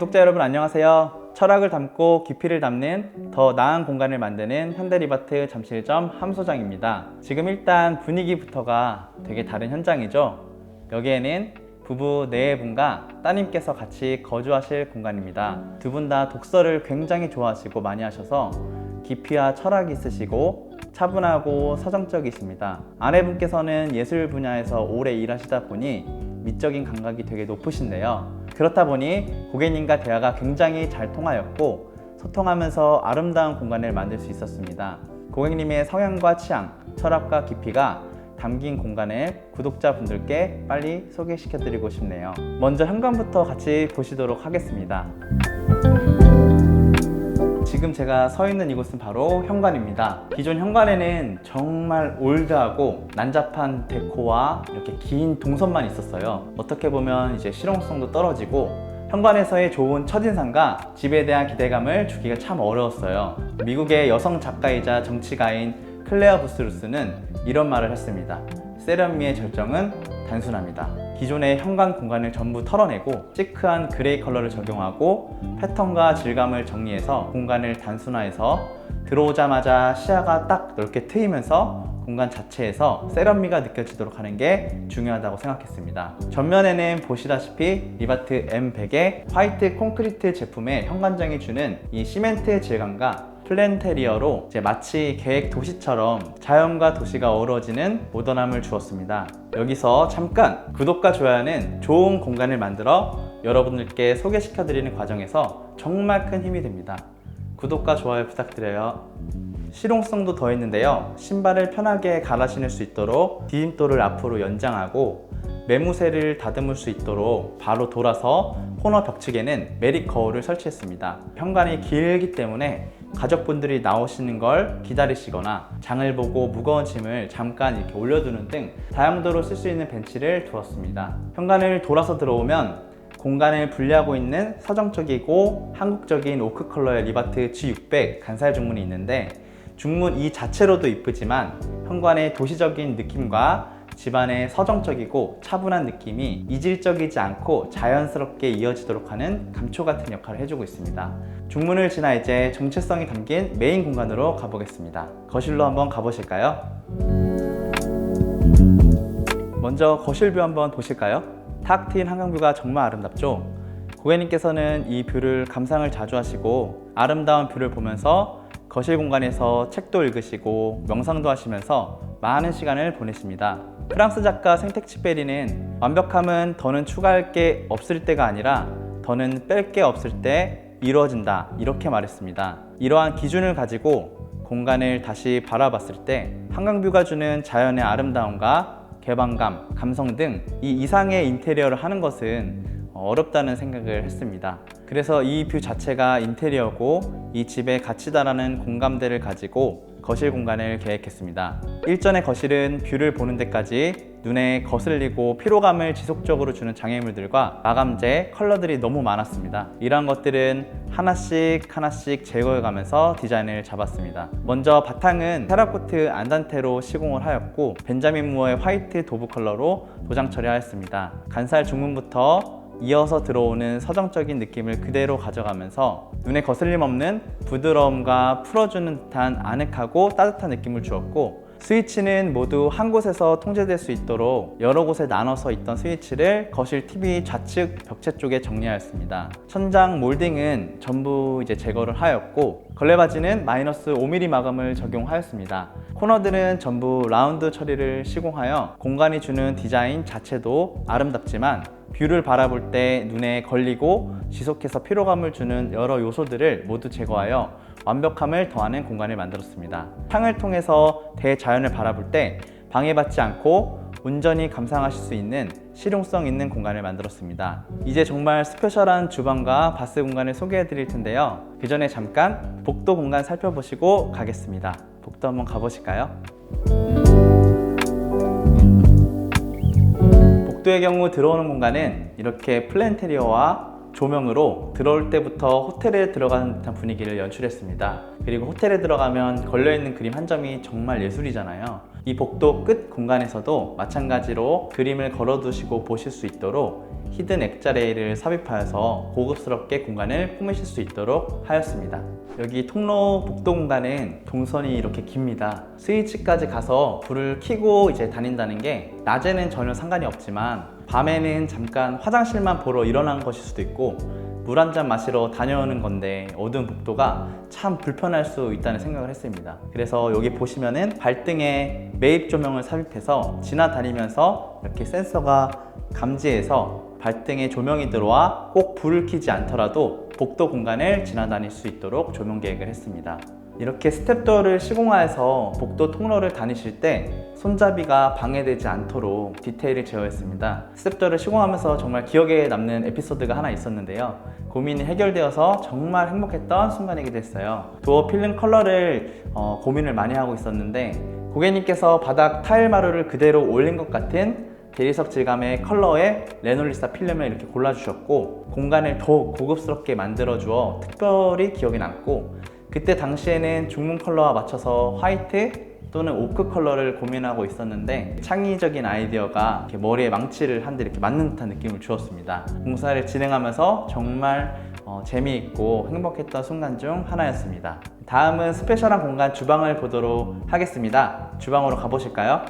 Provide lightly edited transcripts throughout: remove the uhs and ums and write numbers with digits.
구독자 여러분 안녕하세요. 철학을 담고 깊이를 담는 더 나은 공간을 만드는 현대리바트 잠실점 함소장입니다. 지금 일단 분위기부터가 되게 다른 현장이죠. 여기에는 부부 4분과 따님께서 같이 거주하실 공간입니다. 두 분 다 독서를 굉장히 좋아하시고 많이 하셔서 깊이와 철학이 있으시고 차분하고 서정적이십니다. 아내분께서는 예술 분야에서 오래 일하시다 보니 미적인 감각이 되게 높으신데요. 그렇다 보니 고객님과 대화가 굉장히 잘 통하였고 소통하면서 아름다운 공간을 만들 수 있었습니다. 고객님의 성향과 취향, 철학과 깊이가 담긴 공간을 구독자분들께 빨리 소개시켜드리고 싶네요. 먼저 현관부터 같이 보시도록 하겠습니다. 지금 제가 서 있는 이곳은 바로 현관입니다. 기존 현관에는 정말 올드하고 난잡한 데코와 이렇게 긴 동선만 있었어요. 어떻게 보면 이제 실용성도 떨어지고 현관에서의 좋은 첫인상과 집에 대한 기대감을 주기가 참 어려웠어요. 미국의 여성 작가이자 정치가인 클레어 부스루스는 이런 말을 했습니다. 세련미의 절정은 단순합니다. 기존의 현관 공간을 전부 털어내고 시크한 그레이 컬러를 적용하고 패턴과 질감을 정리해서 공간을 단순화해서 들어오자마자 시야가 딱 넓게 트이면서 공간 자체에서 세련미가 느껴지도록 하는 게 중요하다고 생각했습니다. 전면에는 보시다시피 리바트 M100의 화이트 콘크리트 제품의 현관장이 주는 이 시멘트 질감과 플랜테리어로 마치 계획 도시처럼 자연과 도시가 어우러지는 모던함을 주었습니다. 여기서 잠깐 구독과 좋아요는 좋은 공간을 만들어 여러분들께 소개시켜드리는 과정에서 정말 큰 힘이 됩니다. 구독과 좋아요 부탁드려요. 실용성도 더했는데요. 신발을 편하게 갈아 신을 수 있도록 디딤돌을 앞으로 연장하고 매무새를 다듬을 수 있도록 바로 돌아서 코너 벽측에는 메릭 거울을 설치했습니다. 현관이 길기 때문에 가족분들이 나오시는 걸 기다리시거나 장을 보고 무거운 짐을 잠깐 이렇게 올려두는 등 다용도로 쓸 수 있는 벤치를 두었습니다. 현관을 돌아서 들어오면 공간을 분리하고 있는 서정적이고 한국적인 오크 컬러의 리바트 G600 간살 중문이 있는데 중문 이 자체로도 이쁘지만 현관의 도시적인 느낌과 집안의 서정적이고 차분한 느낌이 이질적이지 않고 자연스럽게 이어지도록 하는 감초 같은 역할을 해주고 있습니다. 중문을 지나 이제 정체성이 담긴 메인 공간으로 가보겠습니다. 거실로 한번 가보실까요? 먼저 거실뷰 한번 보실까요? 탁 트인 한강뷰가 정말 아름답죠? 고객님께서는 이 뷰를 감상을 자주 하시고 아름다운 뷰를 보면서 거실 공간에서 책도 읽으시고 명상도 하시면서 많은 시간을 보내십니다. 프랑스 작가 생텍쥐페리는 완벽함은 더는 추가할 게 없을 때가 아니라 더는 뺄 게 없을 때 이루어진다 이렇게 말했습니다. 이러한 기준을 가지고 공간을 다시 바라봤을 때 한강뷰가 주는 자연의 아름다움과 개방감, 감성 등 이 이상의 인테리어를 하는 것은 어렵다는 생각을 했습니다. 그래서 이 뷰 자체가 인테리어고 이 집에 가치다라는 공감대를 가지고 거실 공간을 계획했습니다. 일전의 거실은 뷰를 보는 데까지 눈에 거슬리고 피로감을 지속적으로 주는 장애물들과 마감재, 컬러들이 너무 많았습니다. 이러한 것들은 하나씩 제거해가면서 디자인을 잡았습니다. 먼저 바탕은 테라코트 안단테로 시공을 하였고 벤자민 무어의 화이트 도브 컬러로 도장 처리하였습니다. 간살 중문부터 이어서 들어오는 서정적인 느낌을 그대로 가져가면서 눈에 거슬림 없는 부드러움과 풀어주는 듯한 아늑하고 따뜻한 느낌을 주었고 스위치는 모두 한 곳에서 통제될 수 있도록 여러 곳에 나눠서 있던 스위치를 거실 TV 좌측 벽체 쪽에 정리하였습니다. 천장 몰딩은 전부 제거를 하였고 걸레바지는 마이너스 5mm 마감을 적용하였습니다. 코너들은 전부 라운드 처리를 시공하여 공간이 주는 디자인 자체도 아름답지만 뷰를 바라볼 때 눈에 걸리고 지속해서 피로감을 주는 여러 요소들을 모두 제거하여 완벽함을 더하는 공간을 만들었습니다. 창을 통해서 대자연을 바라볼 때 방해받지 않고 온전히 감상하실 수 있는 실용성 있는 공간을 만들었습니다. 이제 정말 스페셜한 주방과 바스 공간을 소개해 드릴 텐데요. 그 전에 잠깐 복도 공간 살펴보시고 가겠습니다. 복도 한번 가보실까요? 복도의 경우 들어오는 공간은 이렇게 플랜테리어와 조명으로 들어올 때부터 호텔에 들어가는 듯한 분위기를 연출했습니다. 그리고 호텔에 들어가면 걸려있는 그림 한 점이 정말 예술이잖아요. 이 복도 끝 공간에서도 마찬가지로 그림을 걸어두시고 보실 수 있도록 히든 액자 레일을 삽입하여서 고급스럽게 공간을 꾸미실 수 있도록 하였습니다. 여기 통로 복도 공간은 동선이 이렇게 깁니다. 스위치까지 가서 불을 켜고 이제 다닌다는 게 낮에는 전혀 상관이 없지만 밤에는 잠깐 화장실만 보러 일어난 것일 수도 있고 물 한 잔 마시러 다녀오는 건데 어두운 복도가 참 불편할 수 있다는 생각을 했습니다. 그래서 여기 보시면은 발등에 매입 조명을 삽입해서 지나다니면서 이렇게 센서가 감지해서 발등에 조명이 들어와 꼭 불을 켜지 않더라도 복도 공간을 지나다닐 수 있도록 조명 계획을 했습니다. 이렇게 스텝도어를 시공하여서 복도 통로를 다니실 때 손잡이가 방해되지 않도록 디테일을 제어했습니다. 스텝도어를 시공하면서 정말 기억에 남는 에피소드가 하나 있었는데요. 고민이 해결되어서 정말 행복했던 순간이기도 했어요. 도어 필름 컬러를 고민을 많이 하고 있었는데 고객님께서 바닥 타일 마루를 그대로 올린 것 같은 대리석 질감의 컬러의 레놀리사 필름을 이렇게 골라주셨고 공간을 더욱 고급스럽게 만들어주어 특별히 기억에 남고, 그때 당시에는 중문 컬러와 맞춰서 화이트 또는 오크 컬러를 고민하고 있었는데 창의적인 아이디어가 이렇게 머리에 망치를 한 대 이렇게 맞는 듯한 느낌을 주었습니다. 공사를 진행하면서 정말 재미있고 행복했던 순간 중 하나였습니다. 다음은 스페셜한 공간 주방을 보도록 하겠습니다. 주방으로 가보실까요?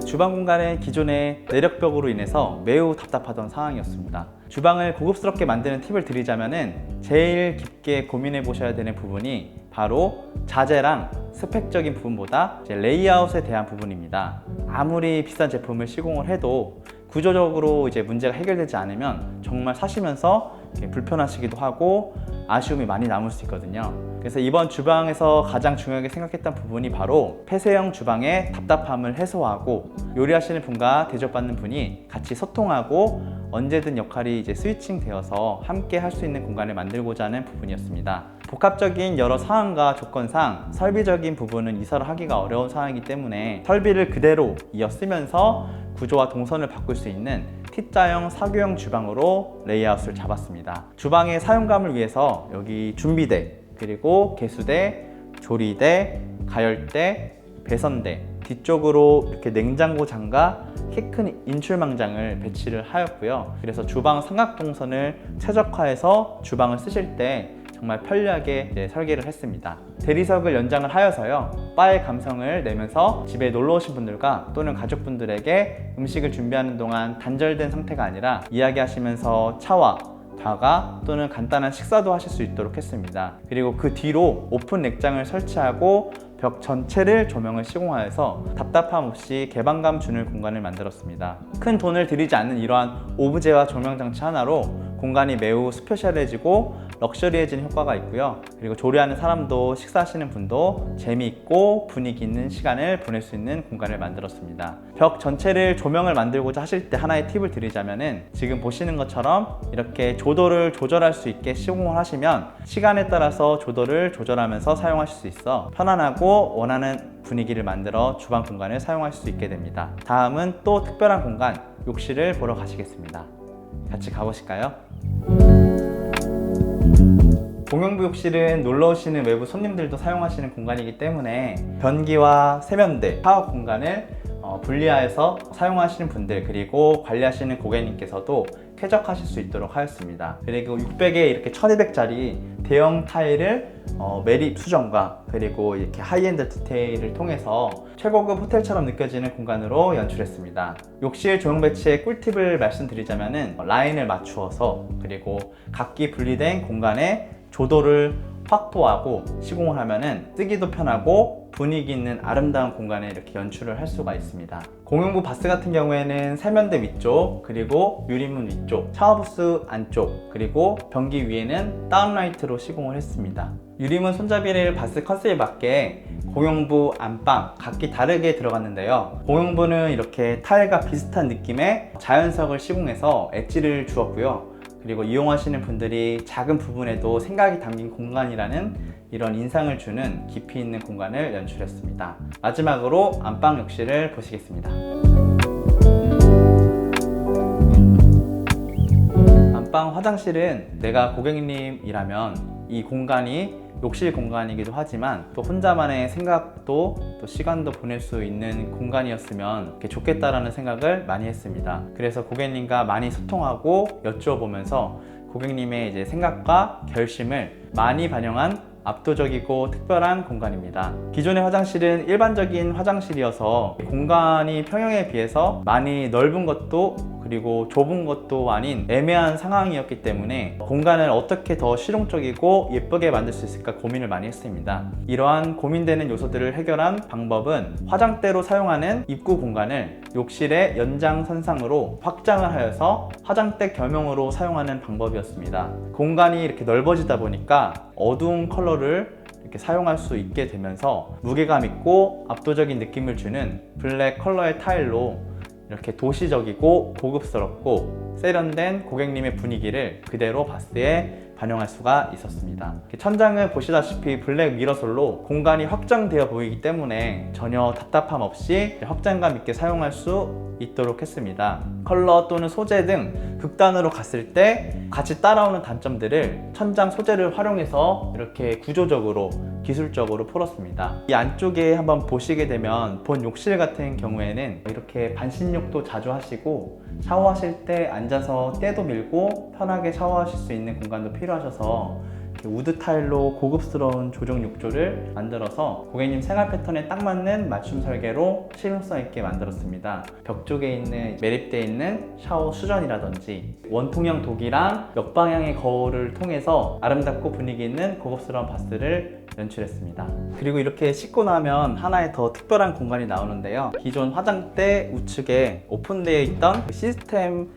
주방 공간은 기존의 내력벽으로 인해서 매우 답답하던 상황이었습니다. 주방을 고급스럽게 만드는 팁을 드리자면은 제일 깊게 고민해 보셔야 되는 부분이 바로 자재랑 스펙적인 부분보다 레이아웃에 대한 부분입니다. 아무리 비싼 제품을 시공을 해도 구조적으로 이제 문제가 해결되지 않으면 정말 사시면서 불편하시기도 하고 아쉬움이 많이 남을 수 있거든요. 그래서 이번 주방에서 가장 중요하게 생각했던 부분이 바로 폐쇄형 주방의 답답함을 해소하고 요리하시는 분과 대접받는 분이 같이 소통하고 언제든 역할이 이제 스위칭 되어서 함께 할 수 있는 공간을 만들고자 하는 부분이었습니다. 복합적인 여러 상황과 조건상 설비적인 부분은 이사를 하기가 어려운 상황이기 때문에 설비를 그대로 이어 쓰면서 구조와 동선을 바꿀 수 있는 T자형 사교형 주방으로 레이아웃을 잡았습니다. 주방의 사용감을 위해서 여기 준비대, 그리고 개수대, 조리대, 가열대, 배선대, 뒤쪽으로 이렇게 냉장고 장과 키 큰 인출망장을 배치를 하였고요. 그래서 주방 삼각동선을 최적화해서 주방을 쓰실 때 정말 편리하게 설계를 했습니다. 대리석을 연장을 하여서요, 바의 감성을 내면서 집에 놀러 오신 분들과 또는 가족분들에게 음식을 준비하는 동안 단절된 상태가 아니라 이야기하시면서 차와 과가 또는 간단한 식사도 하실 수 있도록 했습니다. 그리고 그 뒤로 오픈 넥장을 설치하고 벽 전체를 조명을 시공하여서 답답함 없이 개방감 주는 공간을 만들었습니다. 큰 돈을 들이지 않는 이러한 오브제와 조명 장치 하나로 공간이 매우 스페셜해지고 럭셔리해지는 효과가 있고요. 그리고 조리하는 사람도 식사하시는 분도 재미있고 분위기 있는 시간을 보낼 수 있는 공간을 만들었습니다. 벽 전체를 조명을 만들고자 하실 때 하나의 팁을 드리자면은 지금 보시는 것처럼 이렇게 조도를 조절할 수 있게 시공을 하시면 시간에 따라서 조도를 조절하면서 사용하실 수 있어 편안하고 원하는 분위기를 만들어 주방 공간을 사용할 수 있게 됩니다. 다음은 또 특별한 공간, 욕실을 보러 가시겠습니다. 같이 가보실까요? 공용부 욕실은 놀러 오시는 외부 손님들도 사용하시는 공간이기 때문에 변기와 세면대, 샤워 공간을 분리하여서 사용하시는 분들, 그리고 관리하시는 고객님께서도 쾌적하실 수 있도록 하였습니다. 그리고 600에 이렇게 1200짜리 대형 타일을 매립 수정과 그리고 이렇게 하이엔드 디테일을 통해서 최고급 호텔처럼 느껴지는 공간으로 연출했습니다. 욕실 조명 배치의 꿀팁을 말씀드리자면은 라인을 맞추어서 그리고 각기 분리된 공간에 조도를 확보하고 시공을 하면은 쓰기도 편하고 분위기 있는 아름다운 공간에 이렇게 연출을 할 수가 있습니다. 공용부 바스 같은 경우에는 세면대 위쪽, 그리고 유리문 위쪽, 샤워부스 안쪽, 그리고 변기 위에는 다운라이트로 시공을 했습니다. 유리문 손잡이를 바스 컨셉에 맞게 공용부, 안방 각기 다르게 들어갔는데요. 공용부는 이렇게 타일과 비슷한 느낌의 자연석을 시공해서 엣지를 주었고요. 그리고 이용하시는 분들이 작은 부분에도 생각이 담긴 공간이라는 이런 인상을 주는 깊이 있는 공간을 연출했습니다. 마지막으로 안방 욕실을 보시겠습니다. 안방 화장실은 내가 고객님이라면 이 공간이 욕실 공간이기도 하지만 또 혼자만의 생각도 또 시간도 보낼 수 있는 공간이었으면 이렇게 좋겠다라는 생각을 많이 했습니다. 그래서 고객님과 많이 소통하고 여쭈어보면서 고객님의 이제 생각과 결심을 많이 반영한 압도적이고 특별한 공간입니다. 기존의 화장실은 일반적인 화장실이어서 공간이 평형에 비해서 많이 넓은 것도 그리고 좁은 것도 아닌 애매한 상황이었기 때문에 공간을 어떻게 더 실용적이고 예쁘게 만들 수 있을까 고민을 많이 했습니다. 이러한 고민되는 요소들을 해결한 방법은 화장대로 사용하는 입구 공간을 욕실의 연장선상으로 확장을 하여서 화장대 겸용으로 사용하는 방법이었습니다. 공간이 이렇게 넓어지다 보니까 어두운 컬러를 이렇게 사용할 수 있게 되면서 무게감 있고 압도적인 느낌을 주는 블랙 컬러의 타일로 이렇게 도시적이고 고급스럽고 세련된 고객님의 분위기를 그대로 바스에 반영할 수가 있었습니다. 천장은 보시다시피 블랙 미러솔로 공간이 확장되어 보이기 때문에 전혀 답답함 없이 확장감 있게 사용할 수 있도록 했습니다. 컬러 또는 소재 등 극단으로 갔을 때 같이 따라오는 단점들을 천장 소재를 활용해서 이렇게 구조적으로 기술적으로 풀었습니다. 이 안쪽에 한번 보시게 되면 본 욕실 같은 경우에는 이렇게 반신욕도 자주 하시고 샤워하실 때 앉아서 때도 밀고 편하게 샤워하실 수 있는 공간도 필요하셔서 우드 타일로 고급스러운 조정 욕조를 만들어서 고객님 생활 패턴에 딱 맞는 맞춤 설계로 실용성 있게 만들었습니다. 벽 쪽에 있는 매립되어 있는 샤워 수전이라든지 원통형 독이랑 역방향의 거울을 통해서 아름답고 분위기 있는 고급스러운 바스를 연출했습니다. 그리고 이렇게 씻고 나면 하나의 더 특별한 공간이 나오는데요. 기존 화장대 우측에 오픈되어 있던 그 시스템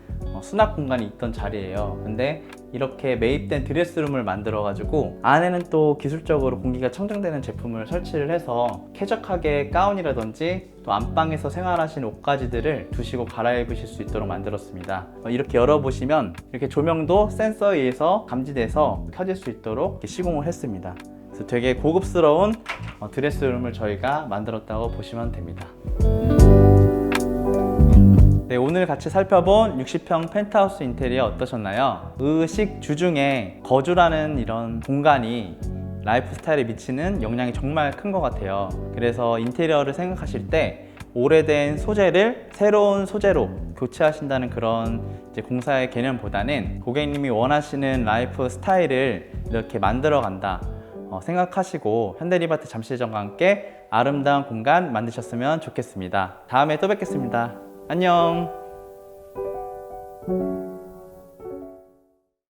수납 공간이 있던 자리예요. 근데 이렇게 매입된 드레스룸을 만들어 가지고 안에는 또 기술적으로 공기가 청정되는 제품을 설치를 해서 쾌적하게 가운이라든지 또 안방에서 생활하시는 옷가지들을 두시고 갈아입으실 수 있도록 만들었습니다. 이렇게 열어보시면 이렇게 조명도 센서에 의해서 감지돼서 켜질 수 있도록 이렇게 시공을 했습니다. 그래서 되게 고급스러운 드레스룸을 저희가 만들었다고 보시면 됩니다. 네, 오늘 같이 살펴본 60평 펜트하우스 인테리어 어떠셨나요? 의식 주중에 거주라는 이런 공간이 라이프 스타일에 미치는 영향이 정말 큰 것 같아요. 그래서 인테리어를 생각하실 때 오래된 소재를 새로운 소재로 교체하신다는 그런 이제 공사의 개념보다는 고객님이 원하시는 라이프 스타일을 이렇게 만들어 간다 생각하시고 현대리바트 잠실점과 함께 아름다운 공간 만드셨으면 좋겠습니다. 다음에 또 뵙겠습니다. 안녕.